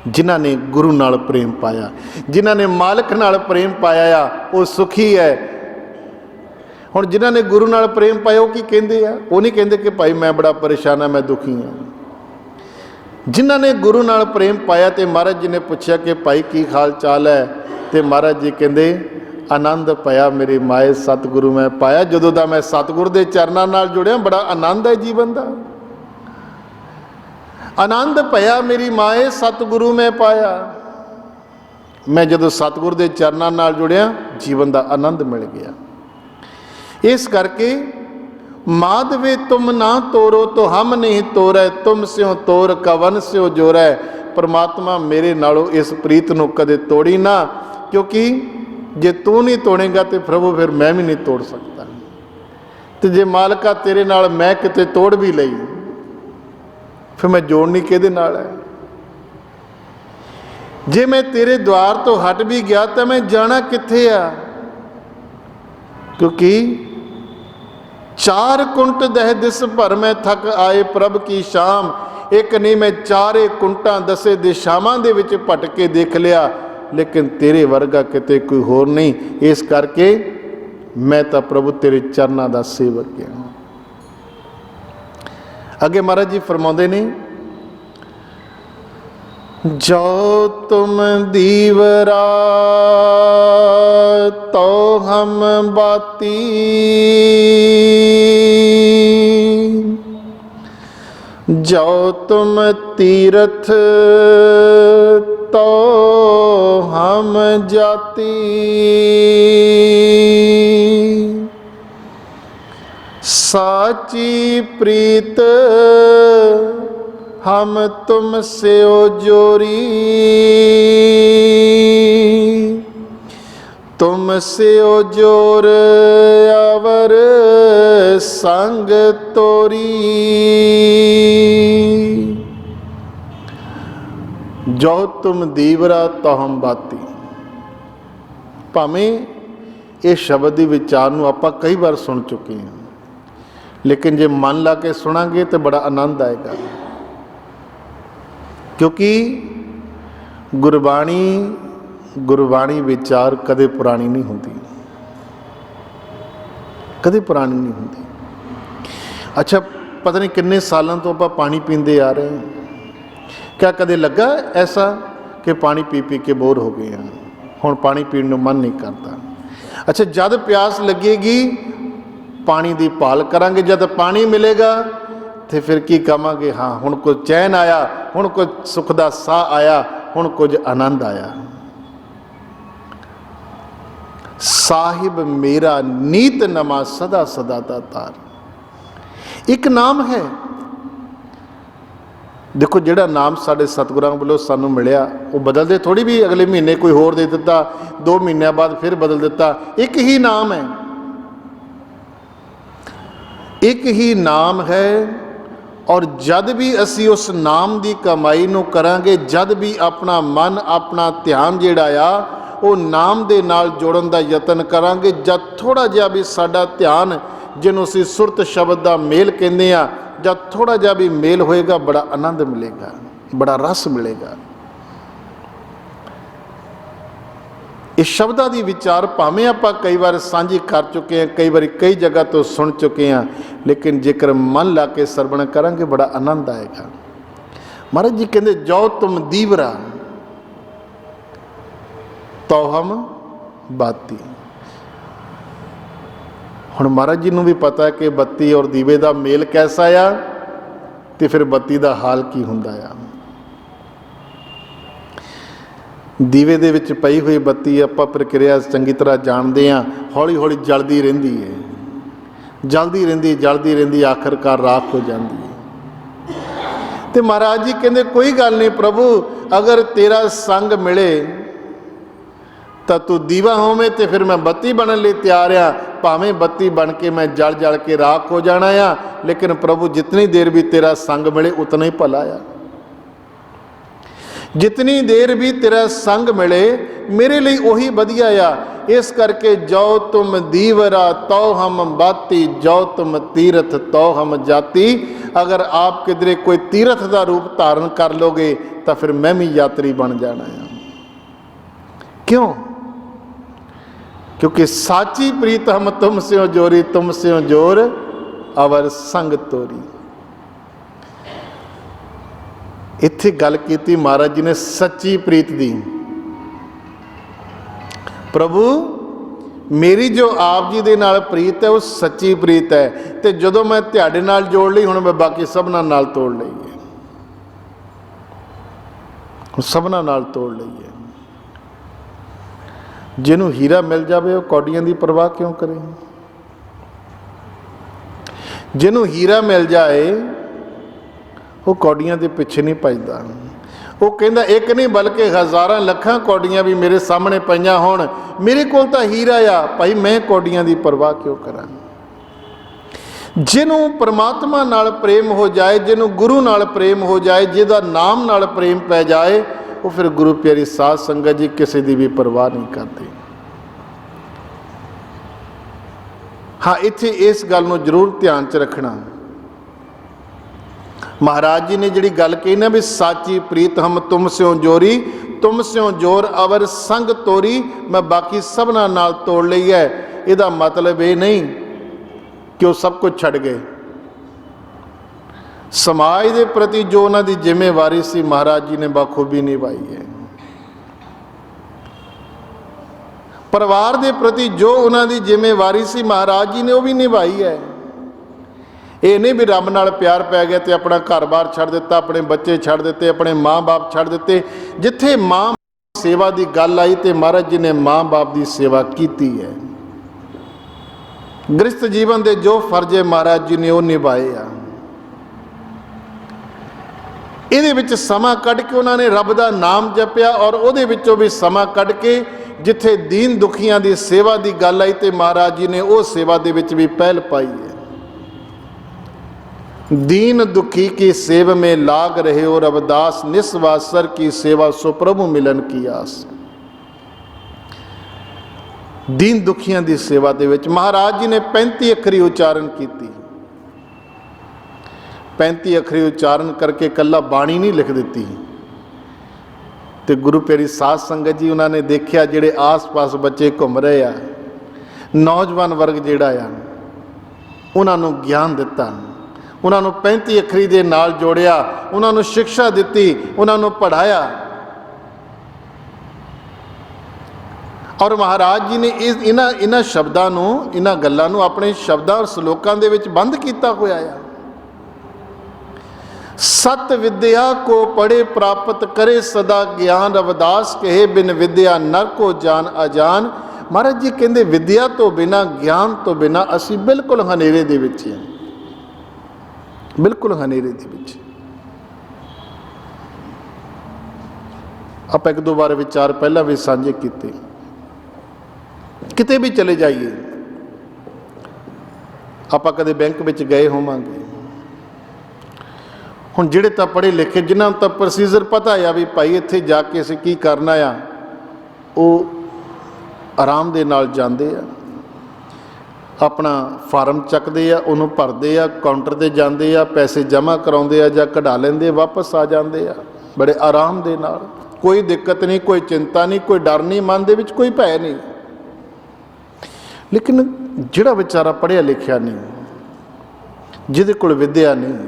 जिन्हां ने गुरु नाल प्रेम पाया, जिन्हां ने मालिक नाल प्रेम पाया आ वो सुखी है। हुण जिन्हां ने गुरु नाल प्रेम पाया वो की कहंदे आ? वो नहीं कहंदे कि भाई मैं बड़ा परेशान हाँ, मैं दुखी हाँ। जिन्हां ने गुरु नाल प्रेम पाया तो महाराज जी ने पूछा कि भाई की हाल चाल है, तो महाराज जी कहंदे आनंद पाया मेरी माए सतगुरु मैं पाया। जदों दा मैं सतगुरु दे चरनां नाल जुड़िया बड़ा आनंद है जीवन का। आनंद पाया मेरी माए सतगुरु मैं पाया। मैं जदों सतगुरु दे चरनां नाल जुड़िया जीवन का आनंद मिल गया। इस करके माधवे तुम ना तोरो तो हम नहीं तोरै, तुम स्यों तोर कवन स्यों जोरै। परमात्मा मेरे नालों इस प्रीत नूं कदे तोड़ी ना, क्योंकि जे तू नहीं तोड़ेगा तो प्रभु फिर मैं भी नहीं तोड़ सकता। तो जे मालका तेरे नाल मैं किते तोड़ भी लई फिर मैं जोड़नी किहदे नाल है? जे मैं तेरे द्वार तो हट भी गया तो मैं जाना कित्थे आ? क्योंकि चार कुंट दह दिस भर में थक आए प्रभ की शाम। एक नहीं मैं चारे कुंटा दसे दिशावां दे विच भटके देख लिया, लेकिन तेरे वर्गा किते कोई होर नहीं। इस करके मैं तो प्रभु तेरे चरनां दा सेवक हां। अगे महाराज जी फरमाते ने जो तुम दीवरा तो हम बाती, जो तुम तीरथ तो हम जाती। साची प्रीत हम तुम से ओ जोरी, तुम से ओ जोर अवर संग तोरी। जो तुम दीवरा तो हम बाती। भावें ये शब्द की विचार नूं आपां कई बार सुन चुके हैं, लेकिन जे मन ला के सुनांगे तो बड़ा आनंद आएगा। क्योंकि गुरबाणी विचार कदे पुरानी नहीं होती, कदे पुरानी नहीं होती। अच्छा पता नहीं किन्ने सालों तो आप पानी पींदे आ रहे हैं, क्या कदे लगा ऐसा कि पानी पी पी के बोर हो गए हैं, हुण पानी पीने को मन नहीं करता। अच्छा जब प्यास लगेगी पानी की भाल करांगे, जब पानी मिलेगा तो फिर की कहांगे हाँ हुण कुछ चैन आया, हुण कुछ सुख का साह आया, हुण कुछ आनंद आया। साहिब मेरा नीत नमा सदा सदा दातार एक नाम है। देखो जिहड़ा नाम साडे सतगुरां वालों सानू मिलिया वो बदलते थोड़ी भी अगले महीने कोई होर दे दिता, 2 महीनों बाद फिर बदल दिता। एक ही नाम है, एक ही नाम है। और जद भी असी उस नाम की कमाई नूं करांगे, जद भी अपना मन अपना ध्यान जिहड़ा आ वो नाम दे नाल जोड़न दा यतन करांगे, जद थोड़ा जिहा भी साडा ध्यान जिन्हों असीं सुरत शब्द दा मेल कहंदे आ, जब थोड़ा जिहा भी मेल होएगा बड़ा आनंद मिलेगा, बड़ा रस मिलेगा। इस शब्दां दी विचार भावें आपां कई बार सांझी कर चुके हैं, कई बार कई जगह तो सुन चुके हैं, लेकिन जेकर मन ला के सरवण करांगे बड़ा आनंद आएगा। महाराज जी कहते जो तुम दीवरा तो हम बाती। हुण महाराज जी नूं भी पता है कि बत्ती और दीवे का मेल कैसा आ, तो फिर बत्ती का हाल की हुंदा आ। ਦੀਵੇ ਦੇ ਵਿੱਚ ਪਈ ਹੋਈ ਬੱਤੀ ਆਪਾਂ ਪ੍ਰਕਿਰਿਆ ਚੰਗੀ ਤਰ੍ਹਾਂ ਜਾਣਦੇ ਹਾਂ, ਹੌਲੀ ਹੌਲੀ ਜਲਦੀ ਰਹਿੰਦੀ ਹੈ, ਜਲਦੀ ਰਹਿੰਦੀ ਆਖਰਕਾਰ ਰਾਖ ਹੋ ਜਾਂਦੀ ਹੈ। ਤੇ ਮਹਾਰਾਜ ਜੀ ਕਹਿੰਦੇ ਕੋਈ ਗੱਲ ਨਹੀਂ ਪ੍ਰਭੂ, ਅਗਰ ਤੇਰਾ ਸੰਗ ਮਿਲੇ ਤਾਂ ਤੂੰ ਦੀਵਾ ਹੋਵੇਂ ਤੇ ਫਿਰ ਮੈਂ ਬੱਤੀ ਬਣਨ ਲਈ ਤਿਆਰ ਆ। ਭਾਵੇਂ ਬੱਤੀ ਬਣ ਕੇ ਮੈਂ ਜਲ ਕੇ ਰਾਖ ਹੋ ਜਾਣਾ ਆ, ਲੇਕਿਨ ਪ੍ਰਭੂ ਜਿਤਨੀ ਦੇਰ ਵੀ ਤੇਰਾ ਸੰਗ ਮਿਲੇ ਉਤਨਾ ਹੀ ਭਲਾ ਆ। ਜਿਤਨੀ ਦੇਰ ਵੀ ਤੇਰਾ ਸੰਗ ਮਿਲੇ ਮੇਰੇ ਲਈ ਉਹੀ ਵਧੀਆ ਆ। ਇਸ ਕਰਕੇ ਜੋ ਤੁਮ ਦੀਵਰਾ ਤੋ ਹਮ ਬਾਤੀ, ਜੋ ਤੁਮ ਤੀਰਥ ਤੋ ਹਮ ਜਾਤੀ। ਅਗਰ ਆਪ ਕਿਧਰੇ ਕੋਈ ਤੀਰਥ ਦਾ ਰੂਪ ਧਾਰਨ ਕਰ ਲੋਗੇ ਤਾਂ ਫਿਰ ਮੈਂ ਵੀ ਯਾਤਰੀ ਬਣ ਜਾਣਾ ਆ। ਕਿਉਂ? क्योंकि साची प्रीत हम तुम स्यों जोरी, तुम स्यों जोर अवर संग तोरी। इत्थे गल कीती महाराज जी ने सच्ची प्रीत दी। प्रभु मेरी जो आप जी दे नाल प्रीत है वो सच्ची प्रीत है, ते जदों मैं तुहाडे नाल जोड़ लई हुण मैं बाकी सबना नाल तोड़ लई है, सबना नाल तोड़ लई है। ਜਿਹਨੂੰ ਹੀਰਾ ਮਿਲ ਜਾਵੇ ਉਹ ਕੌਡੀਆਂ ਦੀ ਪਰਵਾਹ ਕਿਉਂ ਕਰੇ? ਜਿਹਨੂੰ ਹੀਰਾ ਮਿਲ ਜਾਏ ਉਹ ਕੌਡੀਆਂ ਦੇ ਪਿੱਛੇ ਨਹੀਂ ਭੱਜਦਾ। ਉਹ ਕਹਿੰਦਾ ਇੱਕ ਨਹੀਂ ਬਲਕਿ ਹਜ਼ਾਰਾਂ ਲੱਖਾਂ ਕੌਡੀਆਂ ਵੀ ਮੇਰੇ ਸਾਹਮਣੇ ਪਈਆਂ ਹੋਣ, ਮੇਰੇ ਕੋਲ ਤਾਂ ਹੀਰਾ ਆ ਭਾਈ, ਮੈਂ ਕੌਡੀਆਂ ਦੀ ਪਰਵਾਹ ਕਿਉਂ ਕਰਾਂ? ਜਿਹਨੂੰ ਪਰਮਾਤਮਾ ਨਾਲ ਪ੍ਰੇਮ ਹੋ ਜਾਏ, ਜਿਹਨੂੰ ਗੁਰੂ ਨਾਲ ਪ੍ਰੇਮ ਹੋ ਜਾਏ, ਜਿਹਦਾ ਨਾਮ ਨਾਲ ਪ੍ਰੇਮ ਪੈ ਜਾਏ, ਉਹ ਫਿਰ ਗੁਰੂ ਪਿਆਰੀ ਸਾਧ ਸੰਗਤ ਜੀ ਕਿਸੇ ਦੀ ਵੀ ਪਰਵਾਹ ਨਹੀਂ ਕਰਦੇ। ਹਾਂ, ਇੱਥੇ ਇਸ ਗੱਲ ਨੂੰ ਜ਼ਰੂਰ ਧਿਆਨ 'ਚ ਰੱਖਣਾ। ਮਹਾਰਾਜ ਜੀ ਨੇ ਜਿਹੜੀ ਗੱਲ ਕਹੀ ਨਾ ਵੀ ਸਾਚੀ ਪ੍ਰੀਤ ਹਮ ਤੁਮ ਸਿਓ ਜੋਰੀ, ਤੁਮ ਸਿਓ ਜੋਰ ਅਵਰ ਸੰਗ ਤੋਰੀ, ਮੈਂ ਬਾਕੀ ਸਭਨਾਂ ਨਾਲ ਤੋੜ ਲਈ ਹੈ। ਇਹਦਾ ਮਤਲਬ ਇਹ ਨਹੀਂ ਕਿ ਉਹ ਸਭ ਕੁਝ ਛੱਡ ਗਏ। ਸਮਾਜ ਦੇ ਪ੍ਰਤੀ ਜੋ ਉਹਨਾਂ ਦੀ ਜ਼ਿੰਮੇਵਾਰੀ ਸੀ ਮਹਾਰਾਜ ਜੀ ਨੇ ਬਾਖੂਬੀ ਨਿਭਾਈ ਹੈ। ਪਰਿਵਾਰ ਦੇ ਪ੍ਰਤੀ ਜੋ ਉਹਨਾਂ ਦੀ ਜ਼ਿੰਮੇਵਾਰੀ ਸੀ ਮਹਾਰਾਜ ਜੀ ਨੇ ਉਹ ਵੀ ਨਿਭਾਈ ਹੈ। ਇਹ ਨਹੀਂ ਵੀ ਰੱਬ ਨਾਲ ਪਿਆਰ ਪੈ ਗਿਆ ਤੇ ਆਪਣਾ ਘਰ-ਬਾਰ ਛੱਡ ਦਿੱਤਾ, ਆਪਣੇ ਬੱਚੇ ਛੱਡ ਦਿੱਤੇ, ਆਪਣੇ ਮਾਂ-ਬਾਪ ਛੱਡ ਦਿੱਤੇ। ਜਿੱਥੇ ਮਾਂ ਸੇਵਾ ਦੀ ਗੱਲ ਆਈ ਤੇ ਮਹਾਰਾਜ ਜੀ ਨੇ ਮਾਂ-ਬਾਪ ਦੀ ਸੇਵਾ ਕੀਤੀ ਹੈ। ਗ੍ਰਸਤ ਜੀਵਨ ਦੇ ਜੋ ਫਰਜ਼ ਹੈ ਮਹਾਰਾਜ ਜੀ ਨੇ ਉਹ ਨਿਭਾਏ ਆ। ਇਹਦੇ ਵਿੱਚ ਸਮਾਂ ਕੱਢ ਕੇ ਉਹਨਾਂ ਨੇ ਰੱਬ ਦਾ ਨਾਮ ਜਪਿਆ, ਔਰ ਉਹਦੇ ਵਿੱਚੋਂ ਵੀ ਸਮਾਂ ਕੱਢ ਕੇ ਜਿੱਥੇ ਦੀਨ ਦੁਖੀਆਂ ਦੀ ਸੇਵਾ ਦੀ ਗੱਲ ਆਈ ਤੇ ਮਹਾਰਾਜ ਜੀ ਨੇ ਉਹ ਸੇਵਾ ਦੇ ਵਿੱਚ ਵੀ ਪਹਿਲ ਪਾਈ ਹੈ। दीन दुखी की सेव में लाग रहे हो रविदास, निस्वासर की सेवा सो प्रभु मिलन की आस। दीन दुखियां की सेवा दे विच महाराज जी ने 35 अखरी उच्चारण की। 35 अखरी उच्चारण करके कला बाणी नहीं लिख दी। तो गुरु प्यारी साध संगत जी उन्होंने देखा जिहड़े आस पास बच्चे घूम रहे आ, नौजवान वर्ग जिहड़ा आ, उन्होंने ज्ञान दिता, उन्होंने 35 अखरी दे नाल जोड़िया, उन्होंने शिक्षा दी, उन्होंने पढ़ाया। और महाराज जी ने इन्हां शब्दां नूं, इन्हां गल्लां नूं अपने शब्दां और सलोकां दे विच बंद कीता होया है। सत विद्या को पढ़े प्राप्त करे सदा ज्ञान, रविदास कहे बिन विद्या नर को जान अजान। महाराज जी कहते विद्या तो बिना, ज्ञान तो बिना असीं बिल्कुल हनेरे दे विच हैं, बिल्कुल हनेरे दे विच। आप एक दो बार विचार पहला भी साझे किते। किते भी चले जाइए, आप कदे बैंक विच गए होवांगे, हुण जिहड़े तां पढ़े लिखे जिन्हां तां प्रोसीजर पता आ भी भाई इत्थे जाके असीं की करना आ, वो आराम दे नाल जांदे आ, अपना फार्म चकते आ, उन्होंने भरते आ, काउंटर ते जाते आ, पैसे जमा कराते आ जां कढा लेंदे, वापस आ जाते आ बड़े आराम दे नाल। कोई दिक्कत नहीं, कोई चिंता नहीं, कोई डर नहीं, मन दे विच कोई भय नहीं। लेकिन जिहड़ा बेचारा पढ़िया लिखिया नहीं, जिहदे कोल विद्या नहीं,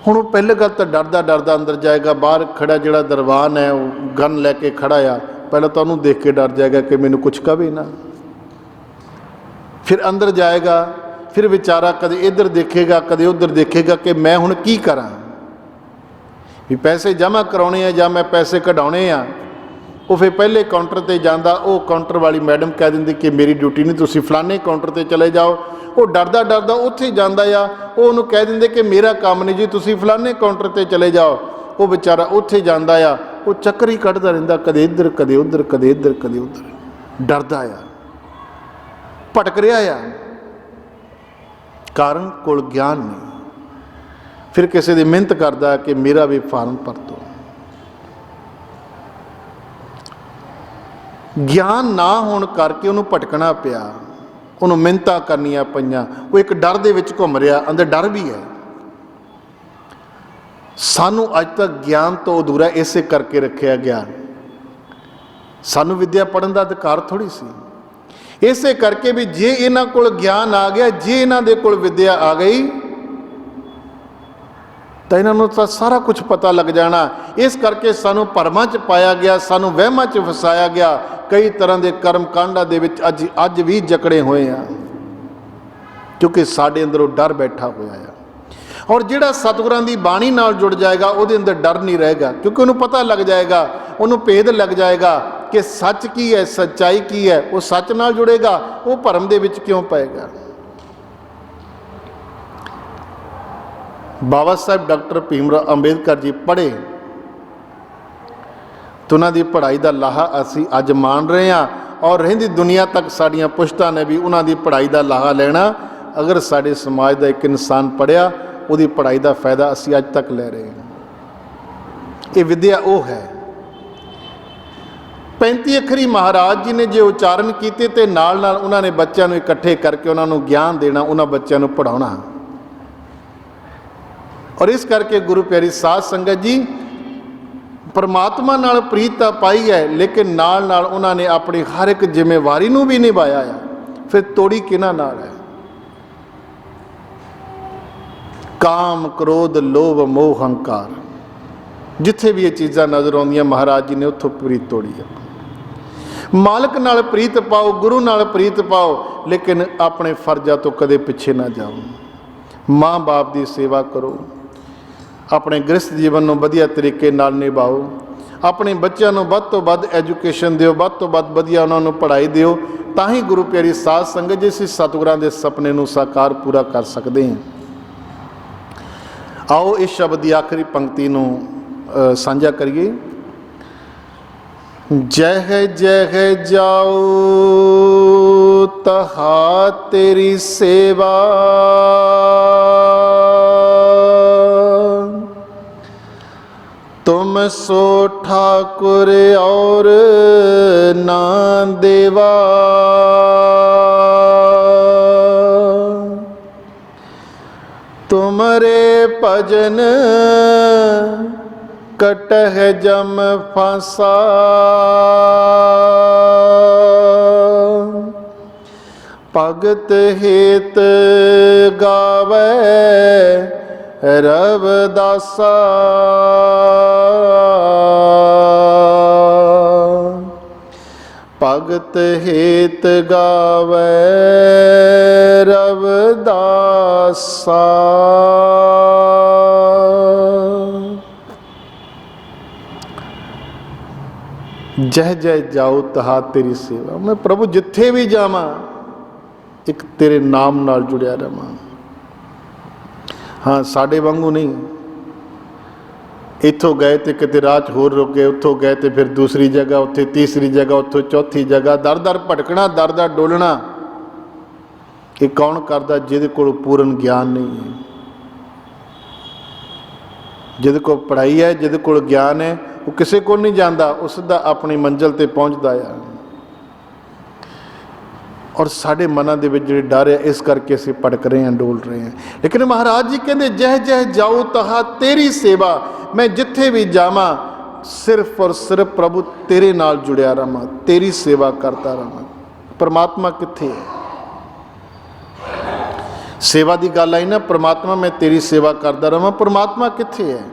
हुण वो पहले गल तां डरदा डरदा अंदर जाएगा। बाहर खड़ा जिहड़ा दरबान है वो गन लैके खड़ा आ, पहले तो उहनूं देख के डर जाएगा कि मैनूं कुछ कहे ना। फिर अंदर जाएगा, फिर बेचारा कदे इधर देखेगा कदे उधर देखेगा कि मैं हुण की करा। भी पैसे जमा कराने आ या मैं पैसे कढाने आ, वो फिर पहले काउंटर पर जाता, वो काउंटर वाली मैडम कह देंदी कि मेरी ड्यूटी नहीं, तुसीं फलाने काउंटर पर चले जाओ। वो डरदा डरदा उत्थे जाता आ, वो उन्होंने कह देंगे कि मेरा काम नहीं जी, तुसीं फलाने काउंटर पर चले जाओ। वो बेचारा उत्थे जाता आ, वो चक्कर ही कढ़दा रहिंदा, कदे इधर कदे उधर, कदे इधर कदे उधर, डरदा आ, भटक रहा आ, कारण कोल ज्ञान नहीं। फिर किसी की मिहनत करता कि मेरा भी फार्म भर दो। ज्ञान ना होने करके उन्होंने भटकना पिया, उन्होंने मिहनतां करनियां पईयां, वो एक डर दे विच घुम रहा, अंदर डर भी है। सानू अज तक ज्ञान तो अधूरा इसे करके रखा गया, सानू विद्या पढ़न का अधिकार थोड़ी सी, इसे करके भी जे इन्हां कोल ज्ञान आ गया, जे इन्हां दे कोल विद्या आ गई तो इन्होंने तो सारा कुछ पता लग जाना। इस करके सानू भरमां च पाया गया, सानू वहमां च फसाया गया, कई तरह के कर्म कांडां दे विच अज भी जकड़े हुए हैं, क्योंकि साडे अंदरों डर बैठा हुआ है। और जिहड़ा सतगुरां दी बाणी नाल जुड़ जाएगा, उहदे अंदर डर नहीं रहेगा, क्योंकि उन्होंने पता लग जाएगा, उन्होंने भेद लग जाएगा कि सच की है, सच्चाई की है। वो सच नाल जुड़ेगा, वो भरम दे विच क्यों पाएगा। बाबा साहब डॉक्टर भीमराव अंबेडकर जी पढ़े तो उन्होंने पढ़ाई का लाहा असी अज मान रहे हैं, और रहिंदी दुनिया तक साड़ियाँ पुश्तां ने भी उन्होंने पढ़ाई का लाहा लेना। अगर साडे समाज का एक इंसान पढ़िया, उहदी पढ़ाई का फायदा असी अज तक ले रहे हैं। ये विद्या वो है। 35 अखरी महाराज जी ने जो उच्चारण किए तो नाल नाल उन्होंने बच्चों को इकट्ठे करके उन्होंने ज्ञान देना, उन्होंने बच्चों को पढ़ाना। और इस करके गुरु प्यारी साध संगत जी परमात्मा नाल प्रीत पाई है, लेकिन नाल नाल उन्होंने अपनी हर एक जिम्मेवारी नूं भी निभाया है। फिर तोड़ी किन्हां नाल है? काम क्रोध लोभ मोह हंकार, जिथे भी ये चीज़ां नज़र आउंदियां महाराज जी ने उत्थों प्रीत तोड़ी है। मालिक नाल प्रीत पाओ, गुरु नाल प्रीत पाओ, लेकिन अपने फर्जा तो कदे पिछे ना जाओ। माँ बाप की सेवा करो, अपने गृहस्थ जीवन को वधिया तरीके नाल निभाओ, अपने बच्चों को वध तो वध एजुकेशन दिओ, वध तो वध वधिया उन्होंने पढ़ाई दिओ, तां ही गुरु प्यारी साध संगत जी असीं सतगुरां दे सपने नूं साकार पूरा कर सकते हैं। आओ इस शब्द की आखिरी पंक्ति नूं साझा करिए। जह जह जाओ तहा तेरी सेवा, तुम सो ठाकुर और ना देवा। तुमरे भजन कटह जम फांसा, भगत हेत गावे रवदासा। भगत हेत गावे रवदासा। जह जह जाओ तहा तेरी सेवा। मैं प्रभु जिथे भी जावा एक तेरे नाम नाल जुड़िया रहा। हाँ, साडे वांगू नहीं, इत्थों गए तो किते राह च होर रुके, उत्थों गए तो फिर दूसरी जगह, उत्थे तीसरी जगह, उत्थों चौथी जगह, दर दर भटकना, दर दर डोलना। ये कौन करदा? जिहदे कोल पूर्ण ज्ञान नहीं है, जिहदे कोल पढ़ाई है, जिहदे कोल ज्ञान है, वो किसी को नहीं जाता, उसदा अपनी मंजिल ते पहुँचता है। और साढ़े मनां दे विच जिहड़े डर है, इस करके असीं भटक रहे हैं, डोल रहे हैं। लेकिन महाराज जी कहते जह जह जाओ तहा तेरी सेवा। मैं जिथे भी जावां सिर्फ और सिर्फ प्रभु तेरे नाल जुड़िया रहां, तेरी सेवा करता रहां। परमात्मा कित्थे है? सेवा की गल आई ना, परमात्मा मैं तेरी सेवा करता रहां, परमात्मा कित्थे है?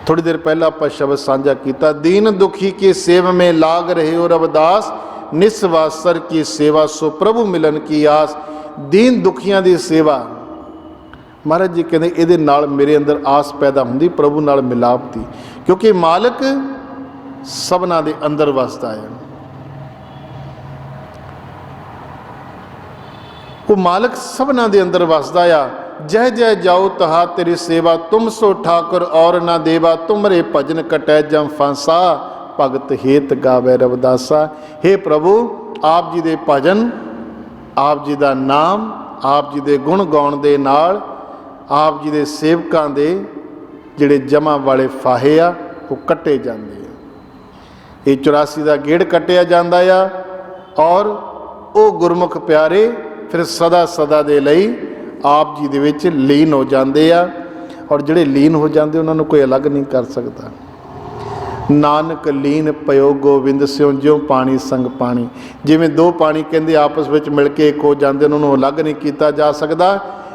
थोड़ी देर पहला आप शब्द साझा किया, दीन दुखी की सेवा में लाग रहे हो रविदास, निस्वासर की सेवा सो प्रभु मिलन की आस। दीन दुखियां की सेवा, महाराज जी कहते ਇਹਦੇ ਨਾਲ ਮੇਰੇ ਅੰਦਰ ਆਸ ਪੈਦਾ ਹੁੰਦੀ ਪ੍ਰਭੂ ਨਾਲ ਮਿਲਾਪ ਦੀ, ਕਿਉਂਕਿ ਮਾਲਕ ਸਭਨਾਂ ਦੇ ਅੰਦਰ ਵਸਦਾ ਹੈ। ਉਹ ਮਾਲਕ ਸਭਨਾਂ ਦੇ ਅੰਦਰ ਵਸਦਾ ਆ। जय जय जाओ तहा तेरी सेवा, तुम सो ठाकुर और ना देवा, तुमरे भजन कटै जम फांसा, भगत हेत गावे रविदासा। हे प्रभु, आप जी दे भजन, आप जी दा नाम, आप जी दे गुण गाउण दे नाल आप जी दे सेवकां दे जिहड़े जमा वाले फाहे आ वो कट्टे जांदे आ। ये 84 दा गेड़ कट्टिया जांदा आ और वो गुरमुख प्यारे फिर सदा सदा दे लई आप जी दे विच लीन हो जाते आ। और जिहड़े लीन हो जाते उन्होंने कोई अलग नहीं कर सकता। नानक लीन पयो गोविंद स्यों ज्यों पानी संग पानी। जिवें दो पानी कहते आपस में मिल के एक हो जाते उन्होंने अलग नहीं किया जा सकता,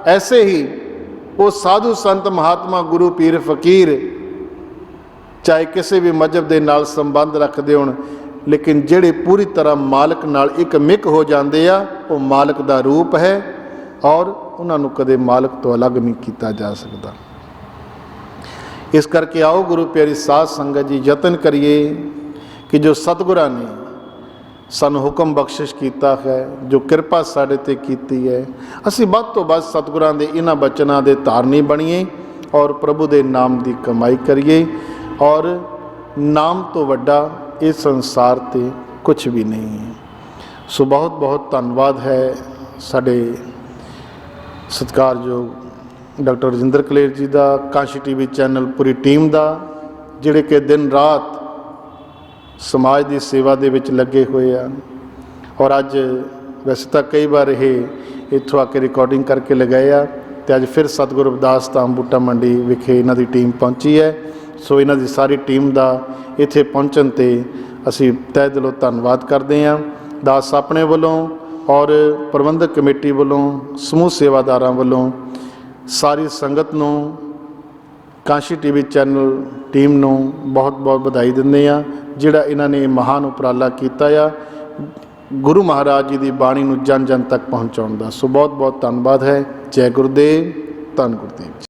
ऐसे ही वो साधु संत महात्मा गुरु पीर फकीर चाहे किसी भी मजहब के नाल संबंध रखते होण, लेकिन जिहड़े पूरी तरह मालक नाल एक मिक हो जाते आ, वो मालक का रूप है और उन्होंने कदे मालक तो अलग नहीं किया जा सकता। इस करके आओ गुरु प्यारी साध संगत जी, यतन करिए कि जो सतगुरां ने सानू हुक्म बख्शिश किया है, जो किरपा साडे ते कीती है, असीं वध तो वध सतगुरां दे इन्हां बचनां दे धारनी बणीए और प्रभु दे नाम दी कमाई करिए। और नाम तो वड्डा इस संसार ते कुछ भी नहीं है। सो बहुत बहुत धन्यवाद है साडे सत्कारयोग डॉक्टर रजिंदर कलेर जी का, काशी टीवी चैनल पूरी टीम का, जिहड़े कि दिन रात समाज की सेवा दे विच लगे हुए हैं। और अज वैसे तो कई बार ये इत्थों आके रिकॉर्डिंग करके लगाए आ, तो अज फिर सतगुरु रविदास धाम बूटा मंडी विखे इन्हां दी टीम पहुंची है। सो इन्हां दी सारी टीम का इत्थे पहुंचण ते असीं तहे दिलों धन्नवाद करते हैं। दास अपने वलों और प्रबंधक कमेटी वालों, समूह सेवादारां वालों सारी संगत नूं, काशी टीवी चैनल टीम नूं बहुत बहुत बधाई दिंदे आ, जिहड़ा इन्हां ने महान उपराला कीता आ गुरु महाराज जी की बाणी नूं जन जन तक पहुँचाउण दा। सो बहुत बहुत धन्नवाद है। जय गुरुदेव, धन गुरुदेव।